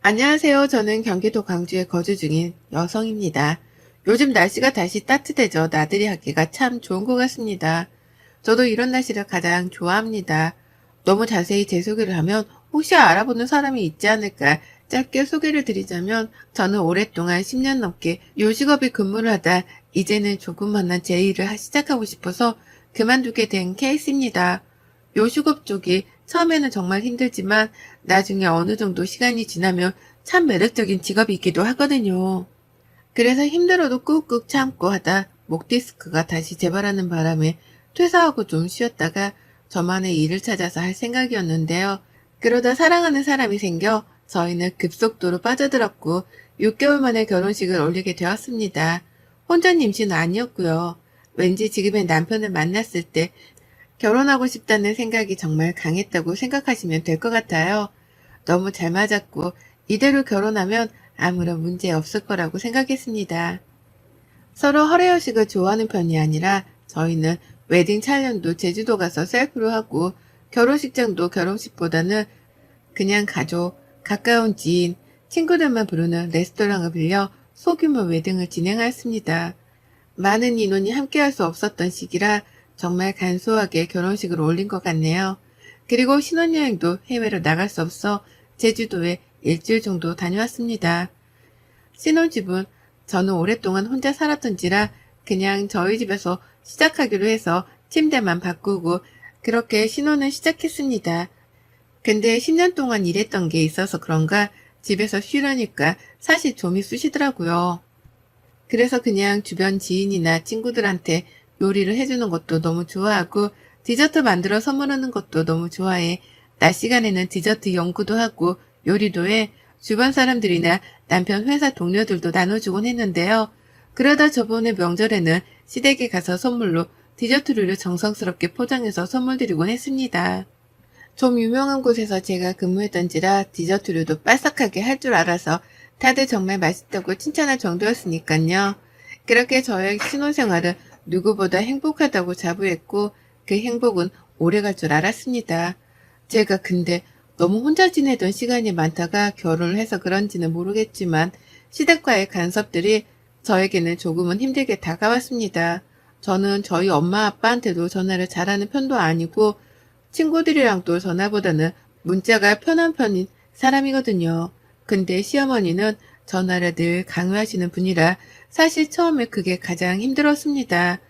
안녕하세요. 저는 경기도 광주에 거주 중인 여성입니다. 요즘 날씨가 다시 따뜻해져 나들이 하기가 참 좋은 것 같습니다. 저도 이런 날씨를 가장 좋아합니다. 너무 자세히 제 소개를 하면 혹시 알아보는 사람이 있지 않을까 짧게 소개를 드리자면 저는 오랫동안 10년 넘게 요식업에 근무를 하다 이제는 조금만한 제 일을 시작하고 싶어서 그만두게 된 케이스입니다. 요식업 쪽이 처음에는 정말 힘들지만 나중에 어느 정도 시간이 지나면 참 매력적인 직업이기도 하거든요. 그래서 힘들어도 꾹꾹 참고 하다 목 디스크가 다시 재발하는 바람에 퇴사하고 좀 쉬었다가 저만의 일을 찾아서 할 생각이었는데요. 그러다 사랑하는 사람이 생겨 저희는 급속도로 빠져들었고 6개월 만에 결혼식을 올리게 되었습니다. 혼전 임신은 아니었고요. 왠지 지금의 남편을 만났을 때 결혼하고 싶다는 생각이 정말 강했다고 생각하시면 될 것 같아요. 너무 잘 맞았고 이대로 결혼하면 아무런 문제 없을 거라고 생각했습니다. 서로 허례허식을 좋아하는 편이 아니라 저희는 웨딩 촬영도 제주도 가서 셀프로 하고 결혼식장도 결혼식보다는 그냥 가족, 가까운 지인, 친구들만 부르는 레스토랑을 빌려 소규모 웨딩을 진행하였습니다. 많은 인원이 함께할 수 없었던 시기라 정말 간소하게 결혼식을 올린 것 같네요. 그리고 신혼여행도 해외로 나갈 수 없어 제주도에 일주일 정도 다녀왔습니다. 신혼집은 저는 오랫동안 혼자 살았던지라 그냥 저희 집에서 시작하기로 해서 침대만 바꾸고 그렇게 신혼을 시작했습니다. 근데 10년 동안 일했던 게 있어서 그런가 집에서 쉬려니까 사실 좀이 쑤시더라고요. 그래서 그냥 주변 지인이나 친구들한테 요리를 해주는 것도 너무 좋아하고 디저트 만들어 선물하는 것도 너무 좋아해. 낮 시간에는 디저트 연구도 하고 요리도 해. 주변 사람들이나 남편 회사 동료들도 나눠주곤 했는데요. 그러다 저번에 명절에는 시댁에 가서 선물로 디저트류를 정성스럽게 포장해서 선물 드리곤 했습니다. 좀 유명한 곳에서 제가 근무했던지라 디저트류도 빠삭하게 할 줄 알아서 다들 정말 맛있다고 칭찬할 정도였으니까요. 그렇게 저의 신혼생활은 누구보다 행복하다고 자부했고 그 행복은 오래갈 줄 알았습니다. 제가 근데 너무 혼자 지내던 시간이 많다가 결혼을 해서 그런지는 모르겠지만 시댁과의 간섭들이 저에게는 조금은 힘들게 다가왔습니다. 저는 저희 엄마 아빠한테도 전화를 잘하는 편도 아니고 친구들이랑도 전화보다는 문자가 편한 편인 사람이거든요. 근데 시어머니는 전화를 늘 강요하시는 분이라 사실 처음에 그게 가장 힘들었습니다.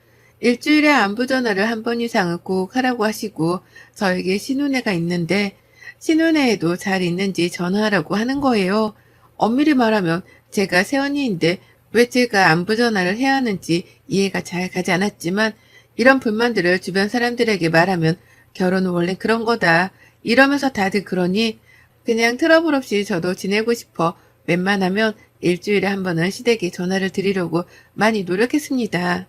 일주일에 안부 전화를 한 번 이상은 꼭 하라고 하시고 저에게 신혼애가 있는데 신혼애에도 잘 있는지 전화하라고 하는 거예요. 엄밀히 말하면 제가 새언니인데 왜 제가 안부 전화를 해야 하는지 이해가 잘 가지 않았지만 이런 불만들을 주변 사람들에게 말하면 결혼은 원래 그런 거다. 이러면서 다들 그러니 그냥 트러블 없이 저도 지내고 싶어 웬만하면 일주일에 한 번은 시댁에 전화를 드리려고 많이 노력했습니다.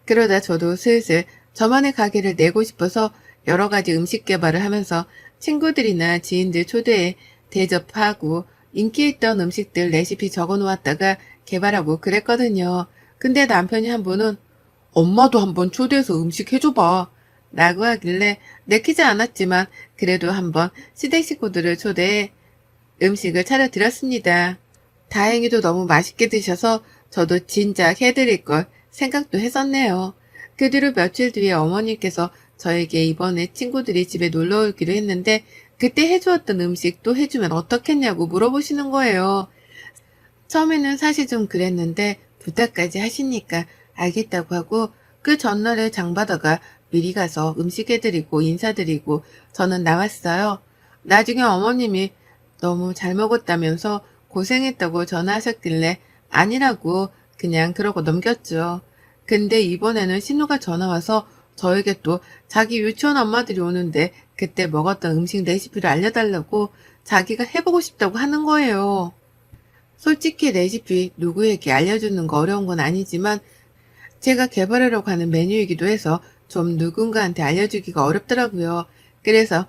그러다 저도 슬슬 저만의 가게를 내고 싶어서 여러 가지 음식 개발을 하면서 친구들이나 지인들 초대해 대접하고 인기 있던 음식들 레시피 적어 놓았다가 개발하고 그랬거든요. 근데 남편이 한 번은 엄마도 한번 초대해서 음식 해줘봐 라고 하길래 내키지 않았지만 그래도 한번 시댁 식구들을 초대해 음식을 차려드렸습니다. 다행히도 너무 맛있게 드셔서 저도 진작 해드릴 걸 생각도 했었네요. 그 뒤로 며칠 뒤에 어머니께서 저에게 이번에 친구들이 집에 놀러 오기로 했는데 그때 해주었던 음식 또 해주면 어떻겠냐고 물어보시는 거예요. 처음에는 사실 좀 그랬는데 부탁까지 하시니까 알겠다고 하고 그 전날에 장바다가 미리 가서 음식 해드리고 인사드리고 저는 나왔어요. 나중에 어머님이 너무 잘 먹었다면서 고생했다고 전화하셨길래 아니라고 그냥 그러고 넘겼죠. 근데 이번에는 신우가 전화와서 저에게 또 자기 유치원 엄마들이 오는데 그때 먹었던 음식 레시피를 알려달라고 자기가 해보고 싶다고 하는 거예요. 솔직히 레시피 누구에게 알려주는 거 어려운 건 아니지만 제가 개발하려고 하는 메뉴이기도 해서 좀 누군가한테 알려주기가 어렵더라고요. 그래서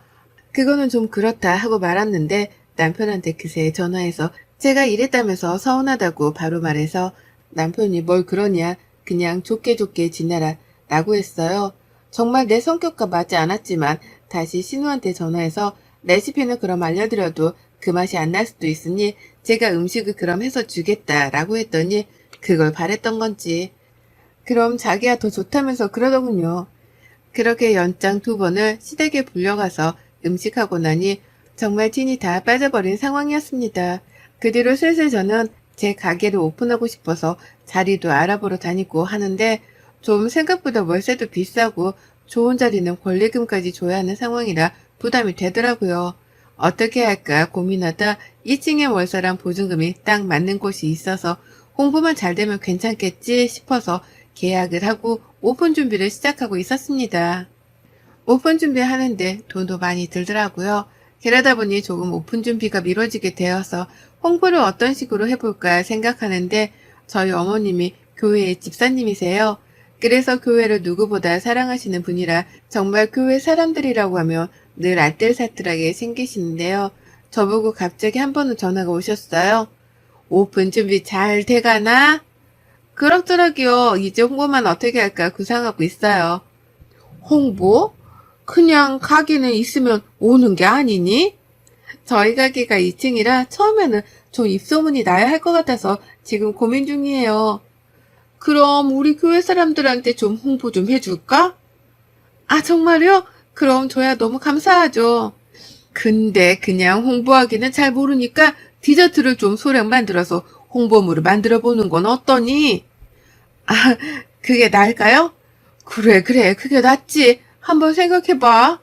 그거는 좀 그렇다 하고 말았는데 남편한테 그새 전화해서 제가 이랬다면서 서운하다고 바로 말해서 남편이 뭘 그러냐 그냥 좋게 좋게 지내라 라고 했어요. 정말 내 성격과 맞지 않았지만 다시 신우한테 전화해서 레시피는 그럼 알려드려도 그 맛이 안 날 수도 있으니 제가 음식을 그럼 해서 주겠다라고 했더니 그걸 바랬던 건지. 그럼 자기야 더 좋다면서 그러더군요. 그렇게 연장 2번을 시댁에 불려가서 음식하고 나니 정말 진이 다 빠져버린 상황이었습니다. 그 뒤로 슬슬 저는 제 가게를 오픈하고 싶어서 자리도 알아보러 다니고 하는데 좀 생각보다 월세도 비싸고 좋은 자리는 권리금까지 줘야 하는 상황이라 부담이 되더라고요. 어떻게 할까 고민하다 2층에 월세랑 보증금이 딱 맞는 곳이 있어서 홍보만 잘 되면 괜찮겠지 싶어서 계약을 하고 오픈 준비를 시작하고 있었습니다. 오픈 준비하는데 돈도 많이 들더라고요. 그러다 보니 조금 오픈 준비가 미뤄지게 되어서 홍보를 어떤 식으로 해볼까 생각하는데 저희 어머님이 교회의 집사님이세요. 그래서 교회를 누구보다 사랑하시는 분이라 정말 교회 사람들이라고 하면 늘 알뜰살뜰하게 생기시는데요. 저보고 갑자기 한 번은 전화가 오셨어요. 오픈 준비 잘 돼가나? 그럭저럭이요. 이제 홍보만 어떻게 할까 구상하고 있어요. 홍보? 그냥 가게는 있으면 오는 게 아니니? 저희 가게가 2층이라 처음에는 좀 입소문이 나야 할 것 같아서 지금 고민 중이에요. 그럼 우리 교회 사람들한테 좀 홍보 좀 해줄까? 아, 정말요? 그럼 저야 너무 감사하죠. 근데 그냥 홍보하기는 잘 모르니까 디저트를 좀 소량 만들어서 홍보물을 만들어 보는 건 어떠니? 아, 그게 나을까요? 그래, 그게 낫지. 한번 생각해봐.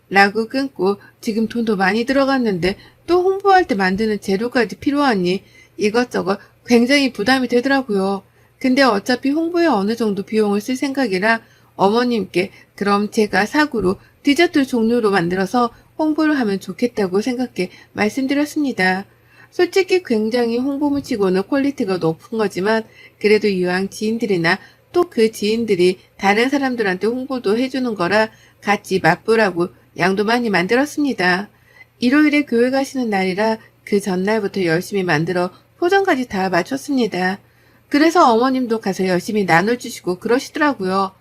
라고 끊고 지금 돈도 많이 들어갔는데 또 홍보할 때 만드는 재료까지 필요하니 이것저것 굉장히 부담이 되더라고요. 근데 어차피 홍보에 어느 정도 비용을 쓸 생각이라 어머님께 그럼 제가 사구로 디저트 종류로 만들어서 홍보를 하면 좋겠다고 생각해 말씀드렸습니다. 솔직히 굉장히 홍보물 치고는 퀄리티가 높은 거지만 그래도 이왕 지인들이나 또 그 지인들이 다른 사람들한테 홍보도 해주는 거라 같이 맛보라고 양도 많이 만들었습니다. 일요일에 교회 가시는 날이라 그 전날부터 열심히 만들어 포장까지 다 마쳤습니다. 그래서 어머님도 가서 열심히 나눠주시고 그러시더라고요.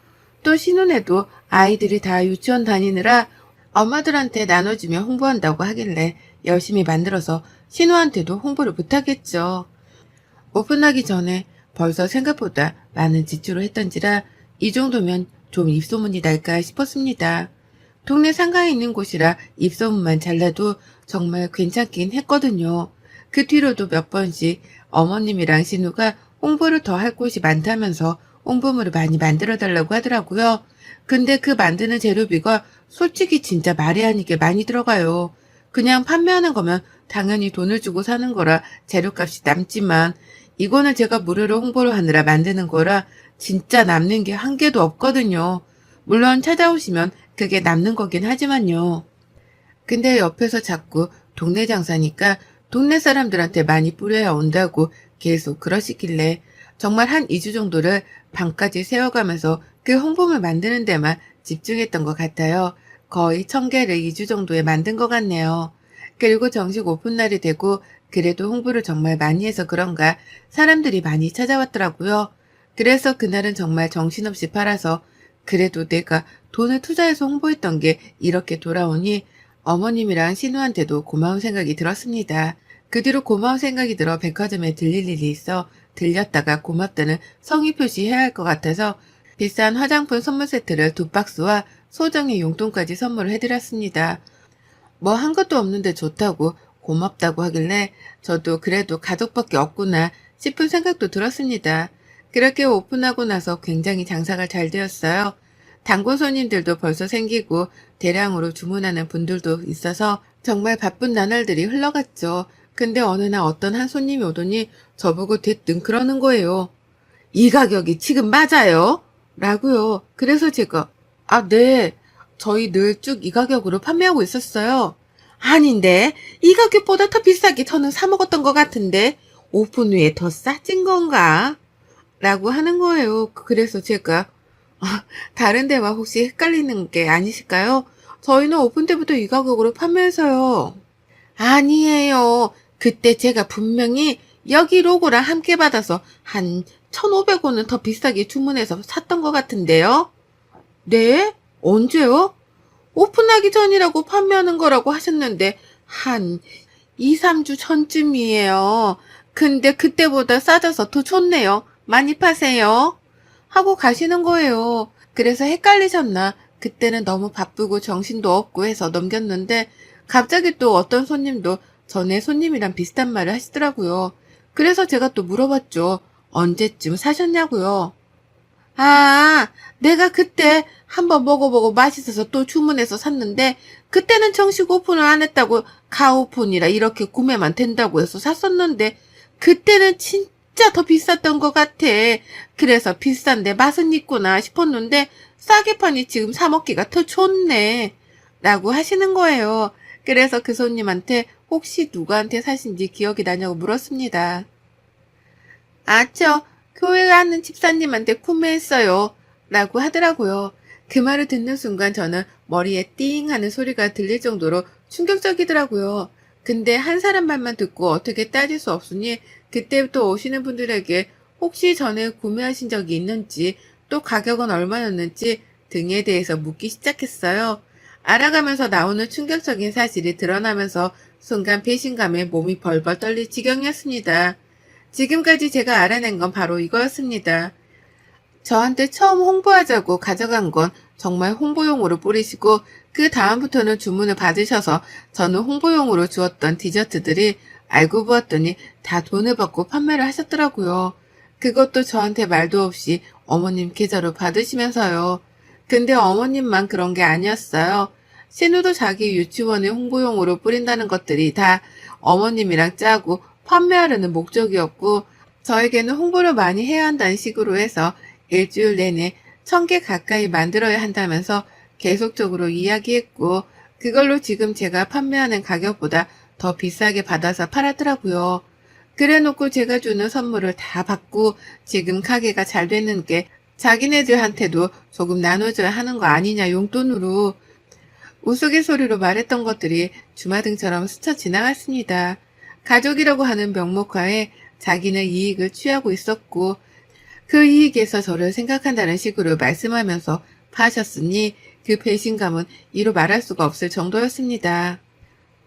또 신혼에도 아이들이 다 유치원 다니느라 엄마들한테 나눠주며 홍보한다고 하길래 열심히 만들어서 신우한테도 홍보를 부탁했죠. 오픈하기 전에 벌써 생각보다 많은 지출을 했던지라 이 정도면 좀 입소문이 날까 싶었습니다. 동네 상가에 있는 곳이라 입소문만 잘 나도 정말 괜찮긴 했거든요. 그 뒤로도 몇 번씩 어머님이랑 신우가 홍보를 더 할 곳이 많다면서 홍보물을 많이 만들어달라고 하더라고요. 근데 그 만드는 재료비가 솔직히 진짜 말이 아니게 많이 들어가요. 그냥 판매하는 거면 당연히 돈을 주고 사는 거라 재료값이 남지만 이거는 제가 무료로 홍보를 하느라 만드는 거라 진짜 남는 게 한 개도 없거든요. 물론 찾아오시면 그게 남는 거긴 하지만요. 근데 옆에서 자꾸 동네 장사니까 동네 사람들한테 많이 뿌려야 온다고 계속 그러시길래 정말 한 2주 정도를 방까지 세워가면서 그 홍보물 만드는 데만 집중했던 것 같아요. 거의 1000개를 2주 정도에 만든 것 같네요. 그리고 정식 오픈날이 되고 그래도 홍보를 정말 많이 해서 그런가 사람들이 많이 찾아왔더라고요. 그래서 그날은 정말 정신없이 팔아서 그래도 내가 돈을 투자해서 홍보했던 게 이렇게 돌아오니 어머님이랑 신우한테도 고마운 생각이 들었습니다. 그 뒤로 고마운 생각이 들어 백화점에 들릴 일이 있어 들렸다가 고맙다는 성의 표시해야 할 것 같아서 비싼 화장품 선물 세트를 2박스와 소정의 용돈까지 선물을 해드렸습니다. 뭐 한 것도 없는데 좋다고 고맙다고 하길래 저도 그래도 가족밖에 없구나 싶은 생각도 들었습니다. 그렇게 오픈하고 나서 굉장히 장사가 잘 되었어요. 단골 손님들도 벌써 생기고 대량으로 주문하는 분들도 있어서 정말 바쁜 나날들이 흘러갔죠. 근데 어느 날 어떤 한 손님이 오더니 저보고 대뜸 그러는 거예요. 이 가격이 지금 맞아요? 라고요. 그래서 제가 네. 저희 늘 쭉 이 가격으로 판매하고 있었어요. 아닌데 이 가격보다 더 비싸게 저는 사 먹었던 것 같은데 오픈 후에 더 싸진 건가? 라고 하는 거예요. 그래서 제가 다른 데와 혹시 헷갈리는 게 아니실까요? 저희는 오픈 때부터 이 가격으로 판매해서요. 아니에요. 그때 제가 분명히 여기 로고랑 함께 받아서 한 1,500원은 더 비싸게 주문해서 샀던 것 같은데요. 네? 언제요? 오픈하기 전이라고 판매하는 거라고 하셨는데 한 2, 3주 전쯤이에요. 근데 그때보다 싸져서 더 좋네요. 많이 파세요. 하고 가시는 거예요. 그래서 헷갈리셨나? 그때는 너무 바쁘고 정신도 없고 해서 넘겼는데 갑자기 또 어떤 손님도 전에 손님이랑 비슷한 말을 하시더라고요. 그래서 제가 또 물어봤죠. 언제쯤 사셨냐고요. 아, 내가 그때 한번 먹어보고 맛있어서 또 주문해서 샀는데 그때는 정식 오픈을 안 했다고 가오픈이라 이렇게 구매만 된다고 해서 샀었는데 그때는 진짜 더 비쌌던 것 같아. 그래서 비싼데 맛은 있구나 싶었는데 싸게 파니 지금 사 먹기가 더 좋네. 라고 하시는 거예요. 그래서 그 손님한테 혹시 누구한테 사신지 기억이 나냐고 물었습니다. 아, 저 교회 가는 집사님한테 구매했어요. 라고 하더라고요. 그 말을 듣는 순간 저는 머리에 띵 하는 소리가 들릴 정도로 충격적이더라고요. 근데 한 사람 말만 듣고 어떻게 따질 수 없으니 그때부터 오시는 분들에게 혹시 전에 구매하신 적이 있는지 또 가격은 얼마였는지 등에 대해서 묻기 시작했어요. 알아가면서 나오는 충격적인 사실이 드러나면서 순간 배신감에 몸이 벌벌 떨릴 지경이었습니다. 지금까지 제가 알아낸 건 바로 이거였습니다. 저한테 처음 홍보하자고 가져간 건 정말 홍보용으로 뿌리시고 그 다음부터는 주문을 받으셔서 저는 홍보용으로 주었던 디저트들이 알고 보았더니 다 돈을 받고 판매를 하셨더라고요. 그것도 저한테 말도 없이 어머님 계좌로 받으시면서요. 근데 어머님만 그런 게 아니었어요. 신우도 자기 유치원의 홍보용으로 뿌린다는 것들이 다 어머님이랑 짜고 판매하려는 목적이었고 저에게는 홍보를 많이 해야 한다는 식으로 해서 일주일 내내 1,000개 가까이 만들어야 한다면서 계속적으로 이야기했고 그걸로 지금 제가 판매하는 가격보다 더 비싸게 받아서 팔았더라고요. 그래놓고 제가 주는 선물을 다 받고 지금 가게가 잘 되는 게 자기네들한테도 조금 나눠줘야 하는 거 아니냐 용돈으로 우스갯소리로 말했던 것들이 주마등처럼 스쳐 지나갔습니다. 가족이라고 하는 명목하에 자기는 이익을 취하고 있었고 그 이익에서 저를 생각한다는 식으로 말씀하면서 파셨으니 그 배신감은 이루 말할 수가 없을 정도였습니다.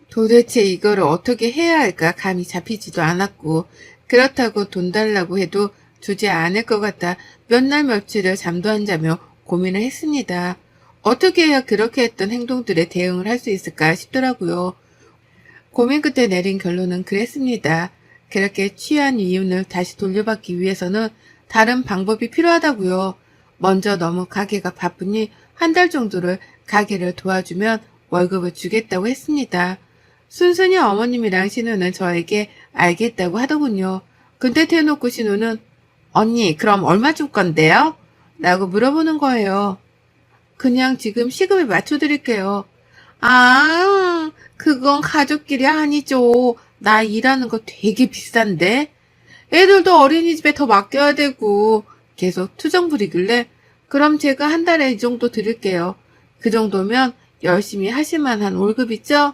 도대체 이거를 어떻게 해야 할까 감이 잡히지도 않았고 그렇다고 돈 달라고 해도 주지 않을 것 같아 몇 날 며칠을 잠도 안 자며 고민을 했습니다. 어떻게 해야 그렇게 했던 행동들에 대응을 할 수 있을까 싶더라고요. 고민 끝에 내린 결론은 그랬습니다. 그렇게 취한 이윤을 다시 돌려받기 위해서는 다른 방법이 필요하다고요. 먼저 너무 가게가 바쁘니 한 달 정도를 가게를 도와주면 월급을 주겠다고 했습니다. 순순히 어머님이랑 신우는 저에게 알겠다고 하더군요. 근데 대놓고 신우는 언니 그럼 얼마 줄 건데요? 라고 물어보는 거예요. 그냥 지금 시급에 맞춰드릴게요. 아, 그건 가족끼리 아니죠. 나 일하는 거 되게 비싼데. 애들도 어린이집에 더 맡겨야 되고 계속 투정 부리길래 그럼 제가 한 달에 이 정도 드릴게요. 그 정도면 열심히 하실 만한 월급이죠?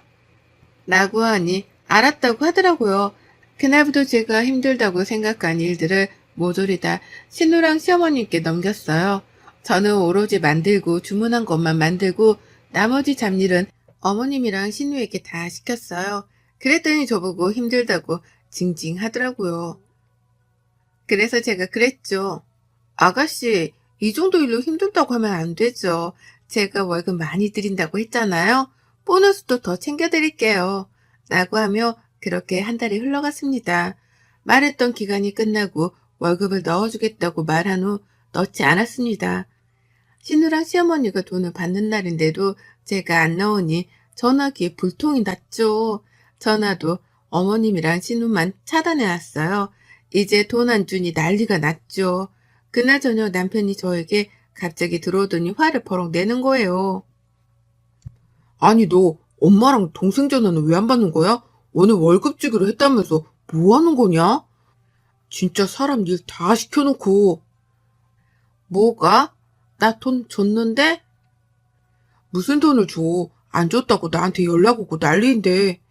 라고 하니 알았다고 하더라고요. 그날부터 제가 힘들다고 생각한 일들을 모조리 다 신우랑 시어머님께 넘겼어요. 저는 오로지 만들고 주문한 것만 만들고 나머지 잡일은 어머님이랑 신우에게 다 시켰어요. 그랬더니 저보고 힘들다고 징징하더라고요. 그래서 제가 그랬죠. 아가씨, 이 정도 일로 힘들다고 하면 안 되죠. 제가 월급 많이 드린다고 했잖아요. 보너스도 더 챙겨드릴게요. 라고 하며 그렇게 한 달이 흘러갔습니다. 말했던 기간이 끝나고 월급을 넣어주겠다고 말한 후 넣지 않았습니다. 신우랑 시어머니가 돈을 받는 날인데도 제가 안 넣으니 전화기에 불통이 났죠. 전화도 어머님이랑 신우만 차단해놨어요. 이제 돈 안 주니 난리가 났죠. 그날 저녁 남편이 저에게 갑자기 들어오더니 화를 버럭 내는 거예요. 아니 너 엄마랑 동생 전화는 왜 안 받는 거야? 오늘 월급 주기로 했다면서 뭐 하는 거냐? 진짜 사람 일 다 시켜놓고. 뭐가? 나 돈 줬는데? 무슨 돈을 줘? 안 줬다고 나한테 연락 오고 난리인데.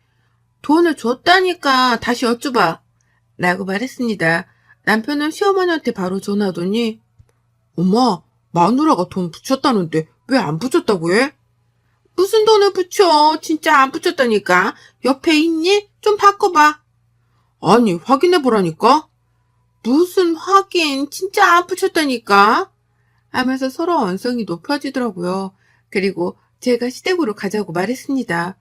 돈을 줬다니까 다시 여쭈봐. 라고 말했습니다. 남편은 시어머니한테 바로 전화하더니 엄마, 마누라가 돈 붙였다는데 왜 안 붙였다고 해? 무슨 돈을 붙여? 진짜 안 붙였다니까. 옆에 있니? 좀 아니, 확인해 보라니까? 무슨 확인, 진짜 안 붙였다니까? 하면서 서로 언성이 높아지더라고요. 그리고 제가 시댁으로 가자고 말했습니다.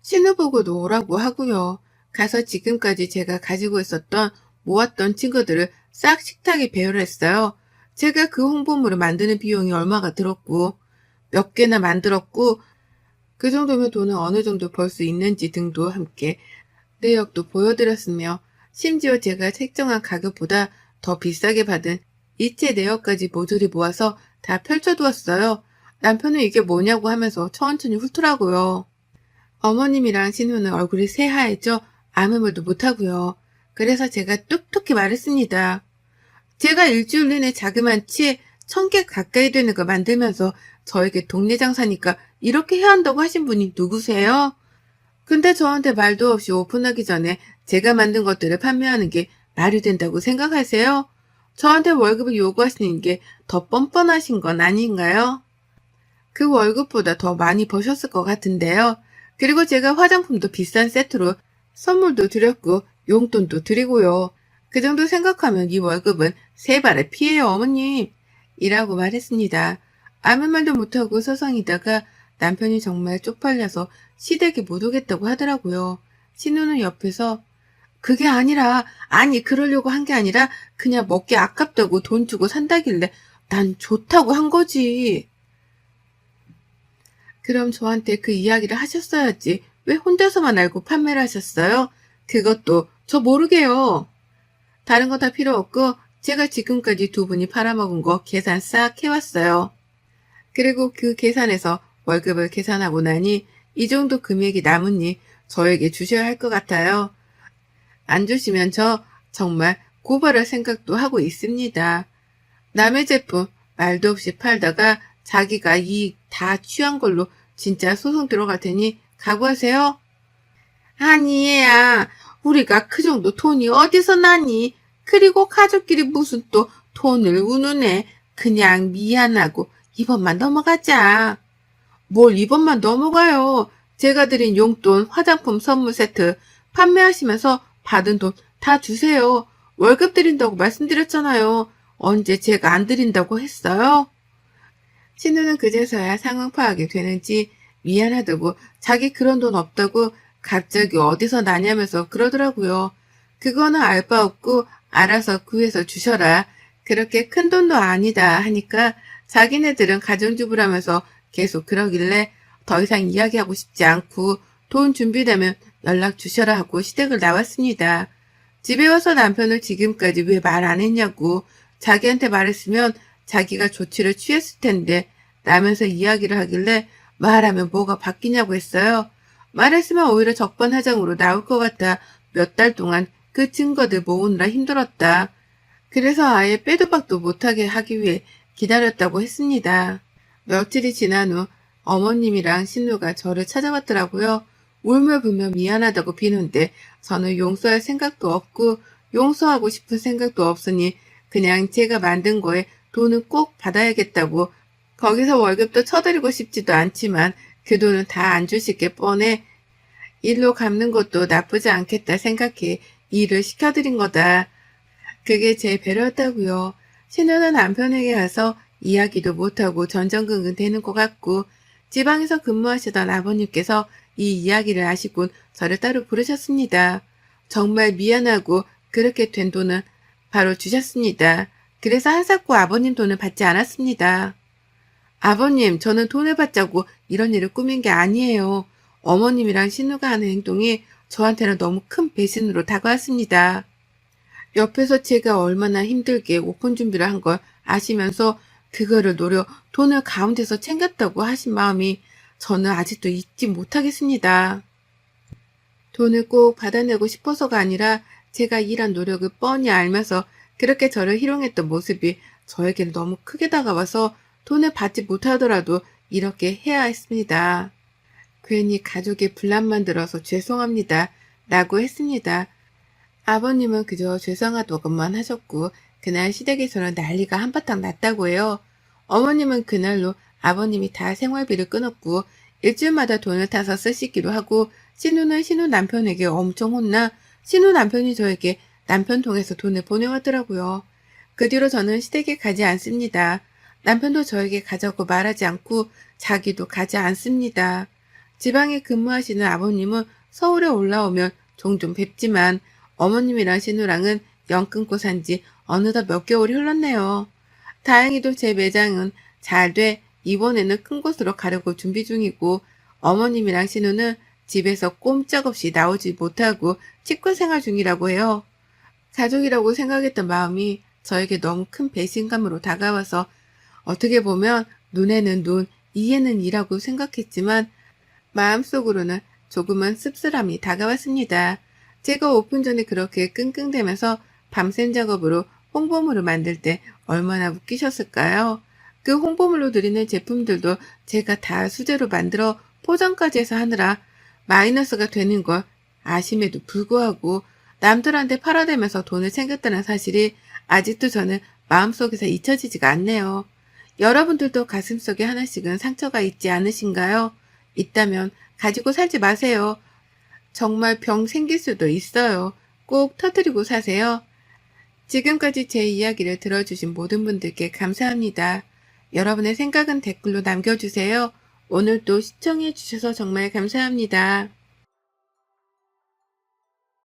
신혼부부도 오라고 하고요. 가서 지금까지 제가 가지고 있었던 모았던 친구들을 싹 식탁에 배열을 했어요. 제가 그 홍보물을 만드는 비용이 얼마가 들었고, 몇 개나 만들었고, 그 정도면 돈을 어느 정도 벌 수 있는지 등도 함께 내역도 보여드렸으며, 심지어 제가 책정한 가격보다 더 비싸게 받은 이체 내역까지 모조리 모아서 다 펼쳐두었어요. 남편은 이게 뭐냐고 하면서 천천히 훑더라고요. 어머님이랑 신우는 얼굴이 새하얘져 아무 말도 못하고요. 그래서 제가 뚝뚝히 말했습니다. 제가 일주일 내내 자그만치 1,000개 가까이 되는 거 만들면서 저에게 동네 장사니까 이렇게 해야 한다고 하신 분이 누구세요? 근데 저한테 말도 없이 오픈하기 전에 제가 만든 것들을 판매하는 게 말이 된다고 생각하세요? 저한테 월급을 요구하시는 게 더 뻔뻔하신 건 아닌가요? 그 월급보다 더 많이 버셨을 것 같은데요. 그리고 제가 화장품도 비싼 세트로 선물도 드렸고 용돈도 드리고요. 그 정도 생각하면 이 월급은 세 발의 피해요, 어머님. 이라고 말했습니다. 아무 말도 못하고 서성이다가 남편이 정말 쪽팔려서 시댁에 못 오겠다고 하더라고요. 신우는 옆에서 그게 아니라, 아니 그러려고 한 게 아니라 그냥 먹기 아깝다고 돈 주고 산다길래 난 좋다고 한 거지. 그럼 저한테 그 이야기를 하셨어야지. 왜 혼자서만 알고 판매를 하셨어요? 그것도 저 모르게요. 다른 거 다 필요 없고 제가 지금까지 두 분이 팔아먹은 거 계산 싹 해왔어요. 그리고 그 계산에서 월급을 계산하고 나니 이 정도 금액이 남으니 저에게 주셔야 할 것 같아요. 안 주시면 저 정말 고발할 생각도 하고 있습니다. 남의 제품 말도 없이 팔다가 자기가 이익 다 취한 걸로 진짜 소송 들어갈 테니 각오하세요. 아니 얘야, 우리가 그 정도 돈이 어디서 나니? 그리고 가족끼리 무슨 또 돈을 우누네. 그냥 미안하고 이번만 넘어가자. 뭘 이번만 넘어가요. 제가 드린 용돈, 화장품 선물 세트 판매하시면서 받은 돈 다 주세요. 월급 드린다고 말씀드렸잖아요. 언제 제가 안 드린다고 했어요? 신우는 그제서야 상황 파악이 되는지 미안하다고 자기 그런 돈 없다고 갑자기 어디서 나냐면서 그러더라고요. 그거는 알 바 없고 알아서 구해서 주셔라. 그렇게 큰 돈도 아니다 하니까 자기네들은 가정주부라면서 계속 그러길래 더 이상 이야기하고 싶지 않고 돈 준비되면 연락 주셔라 하고 시댁을 나왔습니다. 집에 와서 남편은 지금까지 왜 말 안 했냐고 자기한테 말했으면 자기가 조치를 취했을 텐데 라면서 이야기를 하길래 말하면 뭐가 바뀌냐고 했어요. 말했으면 오히려 적반하장으로 나올 것 같아 몇 달 동안 그 증거들 모으느라 힘들었다. 그래서 아예 빼도 박도 못하게 하기 위해 기다렸다고 했습니다. 며칠이 지난 후 어머님이랑 신우가 저를 찾아왔더라고요. 울며불며 미안하다고 비는데 저는 용서할 생각도 없고 용서하고 싶은 생각도 없으니 그냥 제가 만든 거에 돈은 꼭 받아야겠다고 거기서 월급도 쳐드리고 싶지도 않지만 그 돈은 다 안 주실 게 뻔해 일로 갚는 것도 나쁘지 않겠다 생각해 일을 시켜드린 거다. 그게 제 배려였다고요. 신우는 남편에게 가서 이야기도 못하고 전전긍긍 되는 것 같고 지방에서 근무하시던 아버님께서 이 이야기를 아시곤 저를 따로 부르셨습니다. 정말 미안하고 그렇게 된 돈은 바로 주셨습니다. 그래서 한사코 아버님 돈을 받지 않았습니다. 아버님, 저는 돈을 받자고 이런 일을 꾸민 게 아니에요. 어머님이랑 신우가 하는 행동이 저한테는 너무 큰 배신으로 다가왔습니다. 옆에서 제가 얼마나 힘들게 오픈 준비를 한 걸 아시면서 그거를 노려 돈을 가운데서 챙겼다고 하신 마음이 저는 아직도 잊지 못하겠습니다. 돈을 꼭 받아내고 싶어서가 아니라 제가 일한 노력을 뻔히 알면서 그렇게 저를 희롱했던 모습이 저에게는 너무 크게 다가와서 돈을 받지 못하더라도 이렇게 해야 했습니다. 괜히 가족의 분란만 들어서 죄송합니다. 라고 했습니다. 아버님은 그저 죄송하다고만 하셨고 그날 시댁에서는 난리가 한바탕 났다고 해요. 어머님은 그날로 아버님이 다 생활비를 끊었고 일주일마다 돈을 타서 쓰시기로 하고 신우는 신우 남편에게 엄청 혼나 신우 남편이 저에게 남편 통해서 돈을 보내왔더라고요. 그 뒤로 저는 시댁에 가지 않습니다. 남편도 저에게 가자고 말하지 않고 자기도 가지 않습니다. 지방에 근무하시는 아버님은 서울에 올라오면 종종 뵙지만 어머님이랑 신우랑은 연 끊고 산지 어느덧 몇 개월이 흘렀네요. 다행히도 제 매장은 잘 돼 이번에는 큰 곳으로 가려고 준비 중이고 어머님이랑 신우는 집에서 꼼짝없이 나오지 못하고 식구 생활 중이라고 해요. 가족이라고 생각했던 마음이 저에게 너무 큰 배신감으로 다가와서 어떻게 보면 눈에는 눈, 이에는 이라고 생각했지만 마음속으로는 조금은 씁쓸함이 다가왔습니다. 제가 오픈 전에 그렇게 끙끙대면서 밤샘 작업으로 홍보물을 만들 때 얼마나 웃기셨을까요? 그 홍보물로 드리는 제품들도 제가 다 수제로 만들어 포장까지 해서 하느라 마이너스가 되는 걸 아심에도 불구하고 남들한테 팔아대면서 돈을 챙겼다는 사실이 아직도 저는 마음속에서 잊혀지지가 않네요. 여러분들도 가슴속에 하나씩은 상처가 있지 않으신가요? 있다면 가지고 살지 마세요. 정말 병 생길 수도 있어요. 꼭 터뜨리고 사세요. 지금까지 제 이야기를 들어주신 모든 분들께 감사합니다. 여러분의 생각은 댓글로 남겨주세요. 오늘도 시청해주셔서 정말 감사합니다.